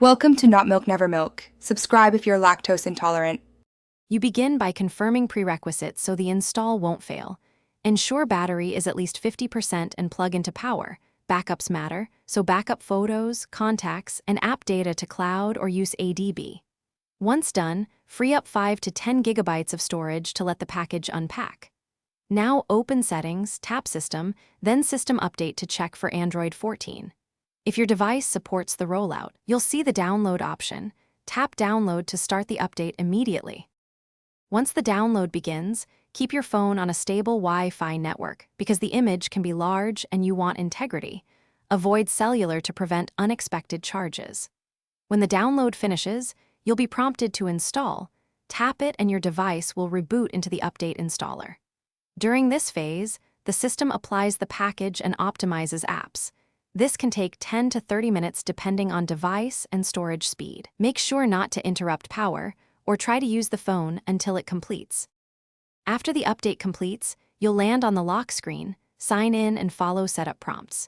Welcome to Not Milk Never Milk. Subscribe if you're lactose intolerant. You begin by confirming prerequisites so the install won't fail. Ensure battery is at least 50% and plug into power. Backups matter, so backup photos, contacts, and app data to cloud or use ADB. Once done, free up 5 to 10 gigabytes of storage to let the package unpack. Now open Settings, tap System, then System Update to check for Android 14. If your device supports the rollout, you'll see the download option. Tap Download to start the update immediately. Once the download begins, keep your phone on a stable Wi-Fi network because the image can be large and you want integrity. Avoid cellular to prevent unexpected charges. When the download finishes, you'll be prompted to install. Tap it and your device will reboot into the update installer. During this phase, the system applies the package and optimizes apps. This can take 10 to 30 minutes depending on device and storage speed. Make sure not to interrupt power or try to use the phone until it completes. After the update completes, you'll land on the lock screen, sign in and follow setup prompts.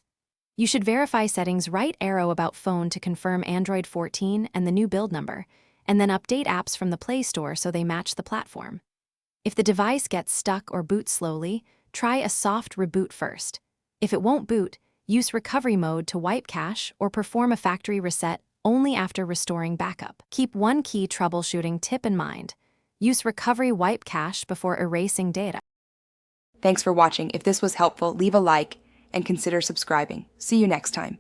You should verify settings right arrow about phone to confirm Android 14 and the new build number, and then update apps from the Play Store so they match the platform. If the device gets stuck or boots slowly, try a soft reboot first. If it won't boot, use recovery mode to wipe cache or perform a factory reset only after restoring backup. Keep one key troubleshooting tip in mind. Use recovery wipe cache before erasing data. Thanks for watching. If this was helpful, leave a like and consider subscribing. See you next time.